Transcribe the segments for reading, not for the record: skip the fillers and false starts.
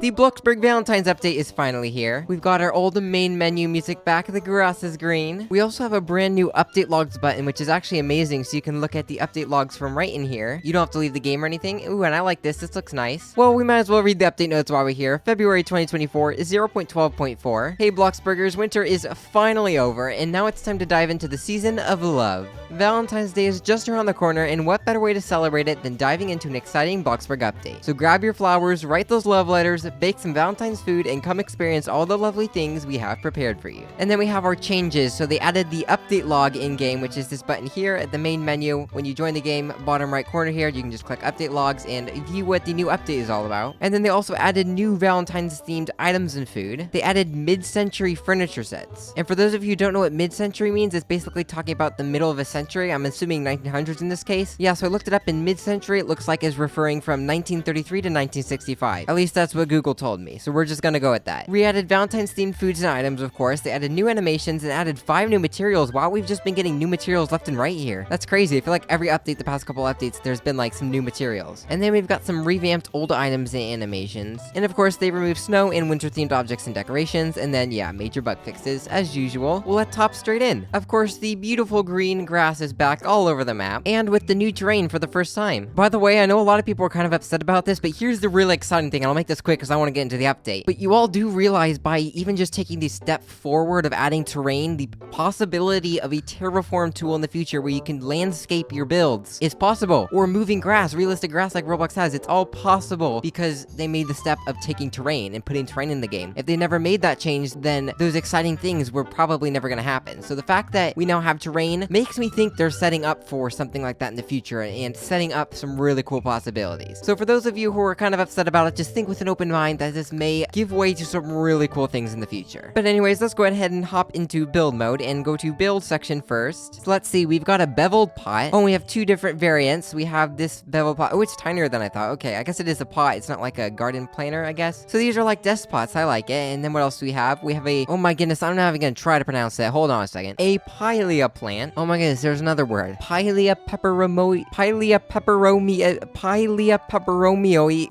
The Bloxburg Valentine's update is finally here. We've got our old main menu music back, the grass is green. We also have a brand new update logs button, which is actually amazing, so you can look at the update logs from right in here. You don't have to leave the game or anything. Ooh, and I like this. This looks nice. Well, we might as well read the update notes while we're here. February 2024 is 0.12.4. Hey, Bloxburgers, winter is finally over, and now it's time to dive into the season of love. Valentine's Day is just around the corner, and what better way to celebrate it than diving into an exciting Bloxburg update. So grab your flowers, write those love letters, bake some Valentine's food, and come experience all the lovely things we have prepared for you. And then we have our changes. So they added the update log in-game, which is this button here at the main menu. When you join the game, bottom right corner here, you can just click update logs and view what the new update is all about. And then they also added new Valentine's themed items and food. They added mid-century furniture sets. And for those of you who don't know what mid-century means, it's basically talking about the middle of a century. I'm assuming 1900s in this case. Yeah, so I looked it up. In mid-century, it looks like is referring from 1933 to 1965. At least that's what Google told me, so we're just gonna go with that. We added Valentine's themed foods and items, of course. They added new animations and added 5 new materials. Wow, we've just been getting new materials left and right here. That's crazy. I feel like every update, the past couple updates, there's been like some new materials. And then we've got some revamped old items and animations. And of course, they removed snow and winter themed objects and decorations. And then, yeah, major bug fixes as usual. We'll let's hop straight in. Of course, the beautiful green grass is back all over the map, and with the new terrain for the first time. By the way, I know a lot of people are kind of upset about this, but here's the really exciting thing, and I'll make this quick because I want to get into the update. But you all do realize by even just taking the step forward of adding terrain, the possibility of a terraform tool in the future where you can landscape your builds is possible. Or moving grass, realistic grass like Roblox has, it's all possible because they made the step of taking terrain and putting terrain in the game. If they never made that change, then those exciting things were probably never going to happen. So the fact that we now have terrain makes me think they're setting up for something like that in the future and setting up some really cool possibilities. So for those of you who are kind of upset about it, just think with an open mind that this may give way to some really cool things in the future. But anyways, let's go ahead and hop into build mode and go to build section first. So let's see, we've got a beveled pot. Oh, we have 2 different variants. We have this beveled pot. Oh, it's tinier than I thought. Okay, I guess it is a pot. It's not like a garden planter, I guess. So these are like desk pots. I like it. And then what else do we have? We have a, oh my goodness, I'm not even gonna try to pronounce that. Hold on a second. A pilea plant. Oh my goodness, there's another word. Pilea pepperomoi.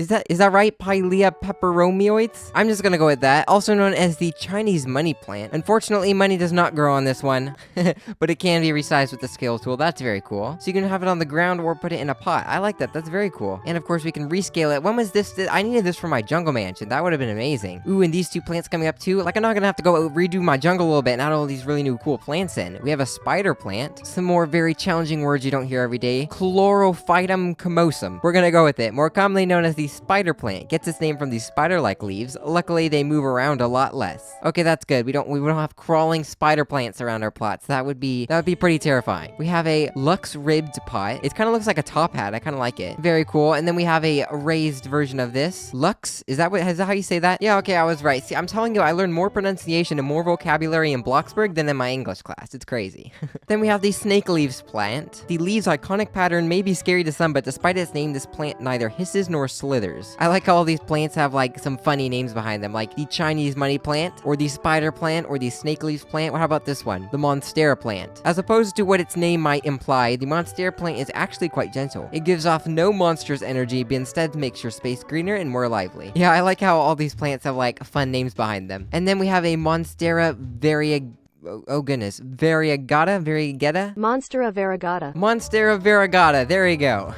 Is that right? Pilea pepperomioids? I'm just gonna go with that. Also known as the Chinese money plant. Unfortunately, money does not grow on this one, but it can be resized with the scale tool. That's very cool. So you can have it on the ground or put it in a pot. I like that. That's very cool. And of course, we can rescale it. When was this? I needed this for my jungle mansion. That would have been amazing. Ooh, and these 2 plants coming up too. Like, I'm not gonna have to go redo my jungle a little bit and add all these really new cool plants in. We have a spider plant. Some more very challenging words you don't hear every day. Chlorophytum comosum. We're gonna go with it. More commonly known as the spider plant. Gets its name from these spider-like leaves. Luckily, they move around a lot less. Okay, that's good. We don't have crawling spider plants around our plots. That would be pretty terrifying. We have a Lux ribbed pot. It kind of looks like a top hat. I kind of like it. Very cool. And then we have a raised version of this. Lux? Is that how you say that? Yeah, okay, I was right. See, I'm telling you, I learned more pronunciation and more vocabulary in Bloxburg than in my English class. It's crazy. Then we have the snake leaves plant. The leaves' iconic pattern may be scary to some, but despite its name, this plant neither hisses nor slithers. I like how all these plants have like some funny names behind them, like the Chinese money plant, or the spider plant, or the snake leaves plant. How about this one? The Monstera plant. As opposed to what its name might imply, the Monstera plant is actually quite gentle. It gives off no monstrous energy, but instead makes your space greener and more lively. Yeah, I like how all these plants have like fun names behind them. And then we have a Monstera oh goodness, variegata? Monstera variegata. Monstera variegata, there you go.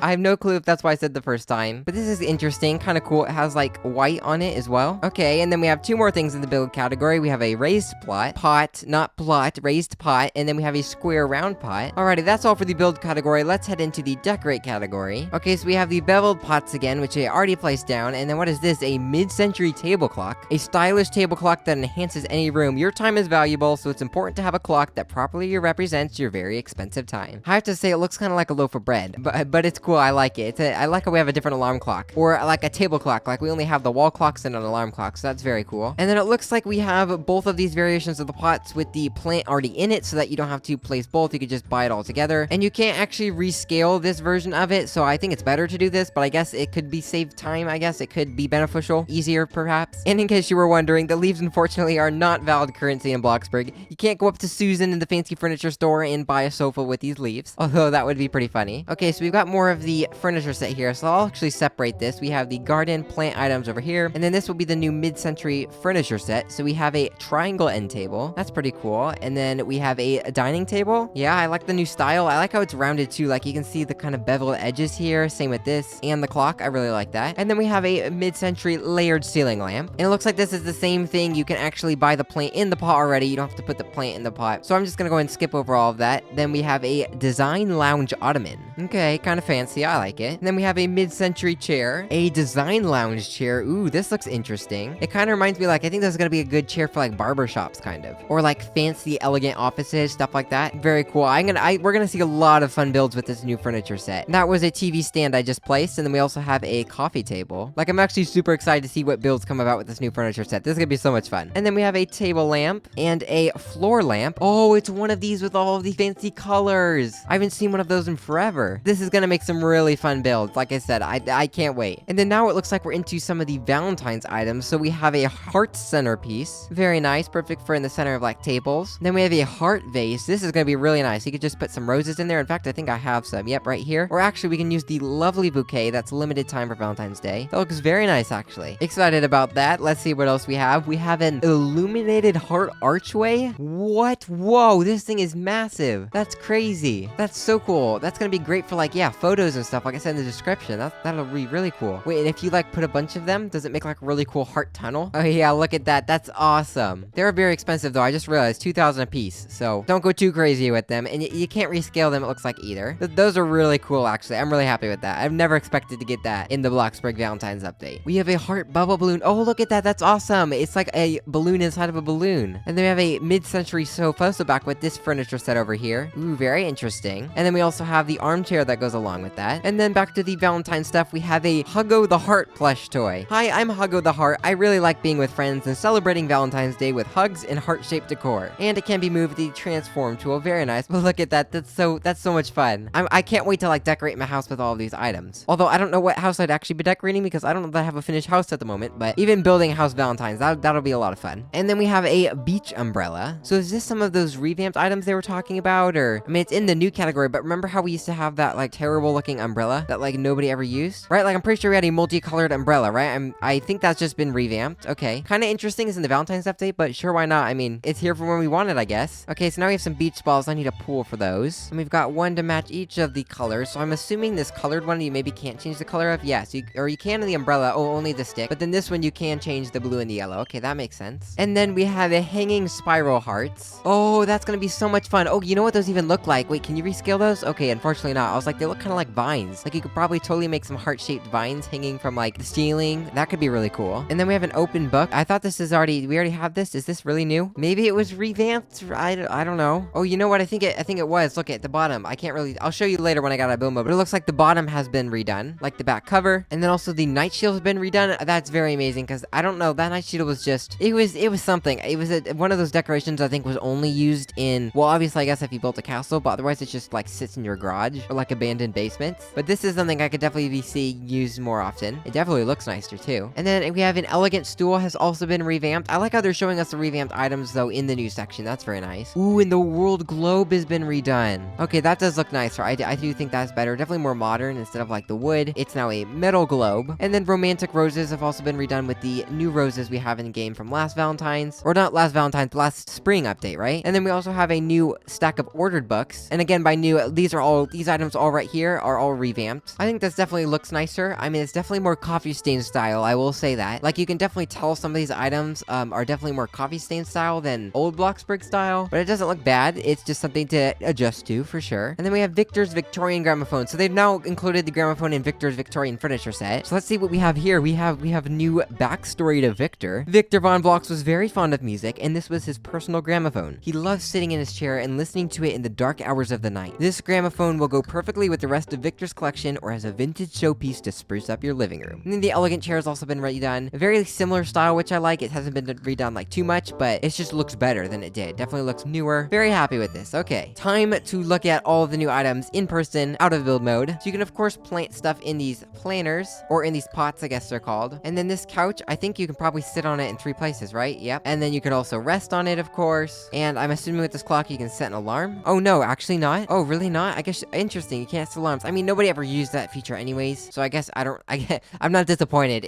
I have no clue if that's what I said the first time, but this is interesting, kind of cool. It has like white on it as well. Okay, and then we have 2 more things in the build category. We have a raised pot, not plot, raised pot, and then we have a square round pot. Alrighty, that's all for the build category. Let's head into the decorate category. Okay, so we have the beveled pots again, which I already placed down, and then what is this? A mid-century table clock. A stylish table clock that enhances any room. Your time is valuable, so it's important to have a clock that properly represents your very expensive time. I have to say, it looks kind of like a loaf of bread, but it's cool. I like it. I like how we have a different alarm clock, or like a table clock. Like, we only have the wall clocks and an alarm clock, so that's very cool. And then it looks like we have both of these variations of the pots with the plant already in it, so that you don't have to place both. You could just buy it all together, and you can't actually rescale this version of it, so I think it's better to do this, but I guess it could be save time. I guess it could be beneficial, easier perhaps. And in case you were wondering, the leaves unfortunately are not valid currency in Bloxburg. Bloxburg. You can't go up to Susan in the fancy furniture store and buy a sofa with these leaves, although that would be pretty funny. Okay, so we've got more of the furniture set here, so I'll actually separate this. We have the garden plant items over here, and then this will be the new mid-century furniture set. So we have a triangle end table. That's pretty cool. And then we have a dining table. Yeah, I like the new style. I like how it's rounded too. Like you can see the kind of beveled edges here. Same with this and the clock. I really like that. And then we have a mid-century layered ceiling lamp. And it looks like this is the same thing. You can actually buy the plant in the pot already. You don't have to put the plant in the pot. So I'm just gonna go ahead and skip over all of that. Then we have a design lounge ottoman. Okay, kind of fancy. I like it. And then we have a mid-century chair, a design lounge chair. Ooh, this looks interesting. It kind of reminds me, like, I think this is gonna be a good chair for like barber shops, kind of, or like fancy, elegant offices, stuff like that. Very cool. We're gonna see a lot of fun builds with this new furniture set. That was a TV stand I just placed, and then we also have a coffee table. Like, I'm actually super excited to see what builds come about with this new furniture set. This is gonna be so much fun. And then we have a table lamp and a floor lamp. Oh, it's one of these with all of the fancy colors. I haven't seen one of those in forever. This is gonna make some really fun builds. Like I said, I can't wait. And then now it looks like we're into some of the Valentine's items. So we have a heart centerpiece. Very nice. Perfect for in the center of like tables. Then we have a heart vase. This is gonna be really nice. You could just put some roses in there. In fact, I think I have some. Yep, right here. Or actually, we can use the lovely bouquet that's limited time for Valentine's Day. That looks very nice, actually. Excited about that. Let's see what else we have. We have an illuminated heart archway. What? Whoa, this thing is massive. That's crazy. That's so cool. That's gonna be great for like, yeah, photos and stuff. Like I said in the description, that'll be really cool. Wait, and if you like put a bunch of them, does it make like a really cool heart tunnel? Oh yeah, look at that. That's awesome. They're very expensive though. I just realized 2,000 a piece. So don't go too crazy with them. And you can't rescale them, it looks like, either. Those are really cool, actually. I'm really happy with that. I've never expected to get that in the Bloxburg Valentine's update. We have a heart bubble balloon. Oh, look at that. That's awesome. It's like a balloon inside of a balloon. And then we have a mid-century sofa, so back with this furniture set over here. Ooh, very interesting. And then we also have the armchair that goes along with that. And then back to the Valentine stuff, we have a Huggo the Heart plush toy. Hi, I'm Huggo the Heart. I really like being with friends and celebrating Valentine's Day with hugs and heart-shaped decor. And it can be moved with the transform tool. Very nice. But look at that. That's so much fun. I can't wait to like decorate my house with all of these items. Although I don't know what house I'd actually be decorating because I don't know that I have a finished house at the moment, but even building a house Valentine's, that'll be a lot of fun. And then we have a beach umbrella. So is this some of those revamped items they were talking about? Or, I mean, it's in the new category, but remember how we used to have that like terrible looking umbrella that like nobody ever used? Right? Like I'm pretty sure we had a multicolored umbrella, right? I think that's just been revamped. Okay. Kind of interesting is in the Valentine's update, but sure, why not? I mean, it's here for when we want it, I guess. Okay, so now we have some beach balls. I need a pool for those. And we've got one to match each of the colors. So I'm assuming this colored one you maybe can't change the color of. Yes, or you can in the umbrella. Oh, only the stick. But then this one you can change the blue and the yellow. Okay, that makes sense. And then we have a hanging spiral hearts. Oh, that's gonna be so much fun. Oh, you know what those even look like? Wait, can you rescale those? Okay, unfortunately not. I was like, they look kind of like vines. Like you could probably totally make some heart-shaped vines hanging from like the ceiling. That could be really cool. And then we have an open book. I thought this is we already have this. Is this really new? Maybe it was revamped. I don't know. Oh, you know what? I think it was. Look at the bottom. I can't really, I'll show you later when I got a build mode, but it looks like the bottom has been redone, like the back cover. And then also the night shield has been redone. That's very amazing because I don't know, that night shield was just, it was something. It was one of those decorations I think was only used in, well, obviously I guess if you built a castle, but otherwise it just like sits in your garage or like abandoned basements. But this is something I could definitely be seeing used more often. It definitely looks nicer too. And then we have an elegant stool has also been revamped. I like how they're showing us the revamped items though in the new section. That's very nice. Ooh, and the world globe has been redone. Okay, that does look nicer. I do think that's better. Definitely more modern instead of like the wood. It's now a metal globe. And then romantic roses have also been redone with the new roses we have in the game from last Valentine's. Or not last Valentine's, last spring update, right? And then we also have a new stack of ordered books. And again, by new, these items all right here are all revamped. I think this definitely looks nicer. I mean, it's definitely more coffee stain style. I will say that. Like you can definitely tell some of these items are definitely more coffee stain style than old Bloxburg style, but it doesn't look bad. It's just something to adjust to for sure. And then we have Victor's Victorian gramophone. So they've now included the gramophone in Victor's Victorian furniture set. So let's see what we have here. We have new backstory to Victor. Victor von Blox was very fond of music, and this was his personal gramophone. He loved sitting in his chair and listening to it in the dark hours of the night. This gramophone will go perfectly with the rest of Victor's collection or as a vintage showpiece to spruce up your living room. And then the elegant chair has also been redone. A very similar style, which I like. It hasn't been redone like too much, but it just looks better than it did. Definitely looks newer. Very happy with this. Okay, time to look at all of the new items in person, out of build mode. So you can of course plant stuff in these planters, or in these pots, I guess they're called. And then this couch, I think you can probably sit on it in 3 places, right? Yep. And then you can also rest on it, of course. And I'm assuming with this clock you can set an alarm. Oh no, actually not. Oh, really not? I guess, interesting, you can't set alarms. I mean, nobody ever used that feature anyways, so I guess I'm not disappointed.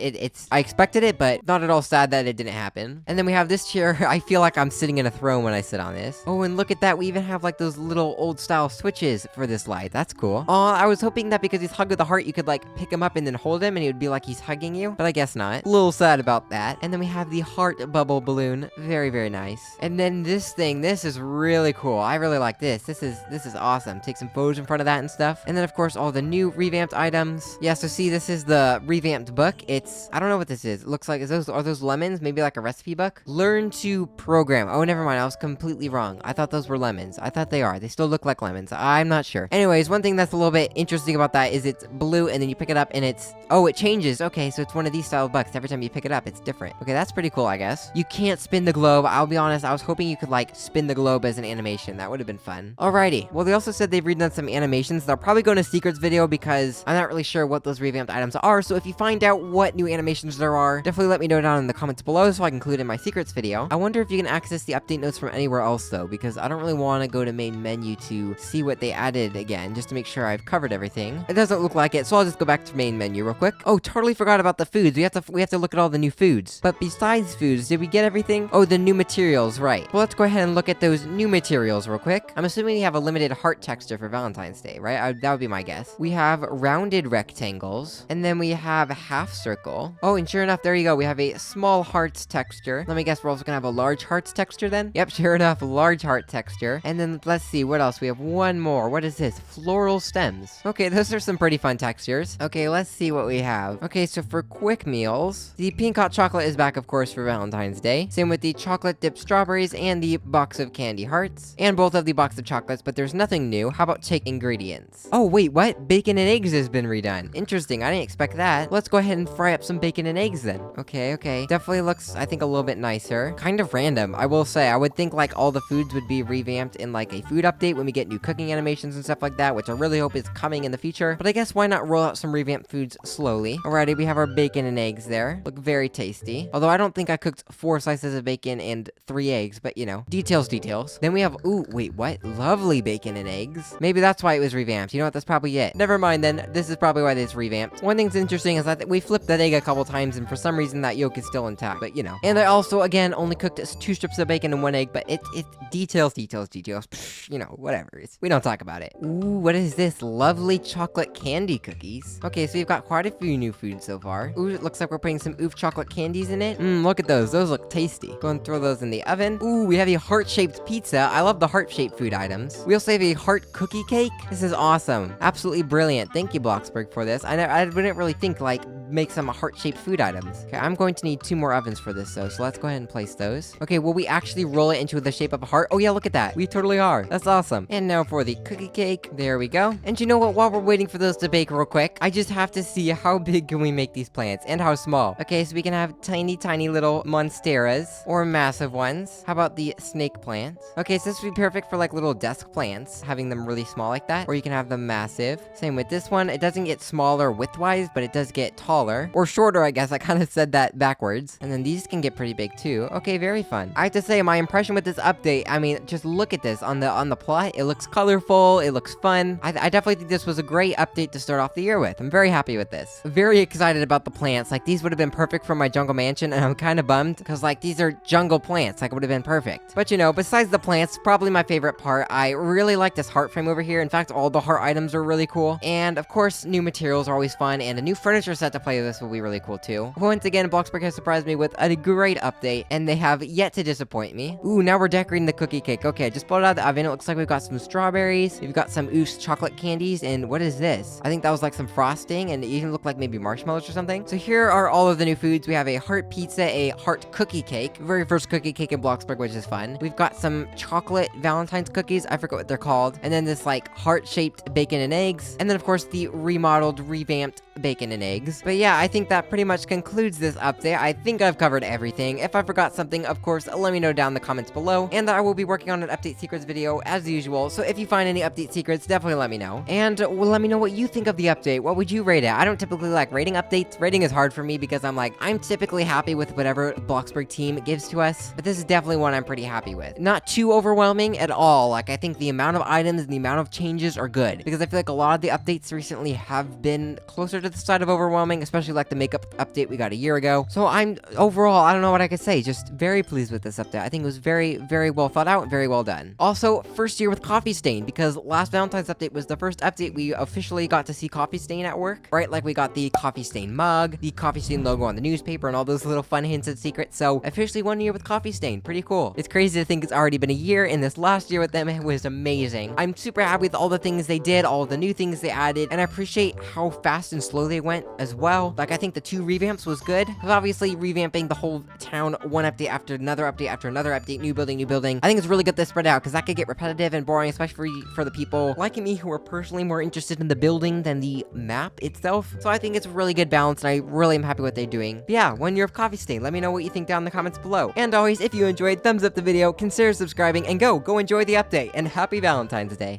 I expected it, but not at all sad that it didn't happen. And then we have this chair. I feel like I'm sitting in a throne when I sit on this. Oh, and look at that, we even have like those little old style switches for this light. That's cool. Oh, I was hoping that because he's Hug of the Heart, you could like pick him up and then hold him and he would be like he's hugging you, but I guess not. A little sad about that. And then we have the heart bubble balloon. Very, very nice. And then this thing, this is really cool. I really like this. This is awesome. Take some photos in front of that and stuff. And then of course all the new revamped items. Yeah, so see, this is the revamped book. I don't know what this is. It looks like, are those lemons? Maybe like a recipe book? Learn to program. Oh, never mind. I was completely wrong. I thought those were lemons. I thought they are. They still look like lemons. I'm not sure. Anyways, one thing that's a little bit interesting about that is it's blue and then you pick it up and it changes. Okay, so it's one of these style of books. Every time you pick it up, it's different. Okay, that's pretty cool, I guess. You can't spin the globe. I'll be honest, I was hoping you could like spin the globe as an animation. That would have been fun. Alrighty. Well, they also said they've redone some animations. They'll probably go in a secrets video because I'm not really sure what those revamped items are. So if you find out what new animations there are, definitely let me know down in the comments below so I can include it in my secrets video. I wonder if you can access the update notes from anywhere else though, because I don't really want to go to main menu to see what they added again, just to make sure I've covered everything. It doesn't look like it, so I'll just go back to main menu real quick. Oh, totally forgot about the foods. We have to look at all the new foods. But besides foods, did we get everything? Oh, the new materials, right. Well, let's go ahead and look at those new materials real quick. I'm assuming we have a limited heart texture for Valentine's Day, right? That would be my guess. We have rounded rectangles, and then we have a half circle. Oh, and sure enough, there you go. We have a small hearts texture. Let me guess, we're also gonna have a large hearts texture then? Yep, sure enough, large heart texture. And then let's see, what else? We have one more. What is this? Floral stems. Okay, those are some pretty fun textures. Okay, let's see what we have. Okay, so for quick meals, the pink hot chocolate is back, of course, for Valentine's Day. Same with the chocolate dipped strawberries and the box of candy hearts. And both of the box of chocolates, but there's nothing new. How about take ingredients? Oh, wait, what? Bacon and eggs has been redone. Interesting, I didn't expect that. Let's go ahead and fry up some bacon and eggs then. Okay. Definitely looks, I think, a little bit nicer. Kind of random, I will say. I would think like all the foods would be revamped in like a food update when we get new cooking animations and stuff like that, which I really hope is coming in the future. But I guess why not roll out some revamped foods slowly? Alrighty, we have our bacon and eggs there. Look very tasty. Although I don't think I cooked 4 slices of bacon and 3 eggs, but you know, details. Then we have, ooh, wait, what? Lovely bacon and eggs. Maybe that's why it was revamped. You know what? That's probably it. Never mind then. This is probably why it's revamped. One thing's interesting is that we flipped that egg a couple times and for some reason that yolk is still intact, but you know. And I also, again, only cooked 2 strips of bacon and 1 egg, but it's details. Psh, you know, whatever. We don't talk about it. Ooh, what is this? Lovely chocolate candy cookies. Okay, so we've got quite a few new foods so far. Ooh, it looks like we're putting some oof chocolate candies in it. Look at those. Those look tasty. Go and throw those in the oven. Ooh, we have a heart-shaped pizza. I love the heart-shaped food items. We also have a heart cookie cake. This is awesome. Absolutely brilliant. Thank you, Bloxburg, for this. I wouldn't really think, like, make some heart-shaped food items. Okay, I'm going to need 2 more ovens for this, though, so let's go ahead and place those. Okay, will we actually roll it into the shape of a heart? Oh, yeah, look at that. We totally are. That's awesome. And now for the cookie cake. There we go. And you know what? While we're waiting for those to bake real quick, I just have to see how big can we make these plants and how small. Okay, so we can have tiny little monsteras or massive ones. How about the snake plants? Okay, so this would be perfect for like little desk plants, having them really small like that, or you can have them massive. Same with this one. It doesn't get smaller widthwise, but it does get taller or shorter, I guess. I kind of said that backwards. And then these can get pretty big too. Okay, very fun. I have to say, my impression with this update, I mean, just look at this on the plot. It looks colorful. It looks fun. I definitely think this was a great update to start off the year with. I'm very happy with this. Very excited about the plants. Like, these would have been perfect for my jungle mansion, and I'm kind of bummed because like these are jungle plants. Like, it would have been perfect. But you know, besides the plants, probably my favorite part, I really like this heart frame over here. In fact, all the heart items are really cool. And of course, new materials are always fun, and a new furniture set to play with this will be really cool too. Once again, Bloxburg has surprised me with a great update, and they have yet to disappoint me. Ooh, now we're decorating the cookie cake. Okay, I just pulled it out of the oven. It looks like we've got some strawberries. We've got some Oos chocolate candies, and what is this? I think that was like some frosting, and it even looked like maybe marshmallows or something. So here are all of the new foods. We have a heart pizza, a heart cookie cake, very first cookie cake in Bloxburg, which is fun. We've got some chocolate Valentine's cookies. I forget what they're called. And then this like heart-shaped bacon and eggs. And then of course the remodeled, revamped bacon and eggs. But But yeah, I think that pretty much concludes this update. I think I've covered everything. If I forgot something, of course, let me know down in the comments below, and I will be working on an update secrets video as usual, so if you find any update secrets, definitely let me know. And let me know what you think of the update. What would you rate it? I don't typically like rating updates. Rating is hard for me because I'm typically happy with whatever Bloxburg team gives to us, but this is definitely one I'm pretty happy with. Not too overwhelming at all. Like, I think the amount of items and the amount of changes are good, because I feel like a lot of the updates recently have been closer to the side of overwhelming, especially like the makeup update we got a year ago. So I'm overall, I don't know what I could say, just very pleased with this update. I think it was very, very well thought out and very well done. Also, first year with Coffee Stain, because last Valentine's update was the first update we officially got to see Coffee Stain at work, right? Like, we got the Coffee Stain mug, the Coffee Stain logo on the newspaper, and all those little fun hints and secrets. So officially 1 year with Coffee Stain, pretty cool. It's crazy to think it's already been a year, and this last year with them was amazing. I'm super happy with all the things they did, all the new things they added, and I appreciate how fast and slow they went as well. Like, I think the 2 revamps was good, because obviously revamping the whole town one update after another update after another update, new building, new building. I think it's really good to spread out, because that could get repetitive and boring, especially for the people like me who are personally more interested in the building than the map itself. So I think it's a really good balance, and I really am happy with what they're doing. But yeah, 1 year of Coffee Stain. Let me know what you think down in the comments below. And always, if you enjoyed, thumbs up the video, consider subscribing, and go enjoy the update, and happy Valentine's Day.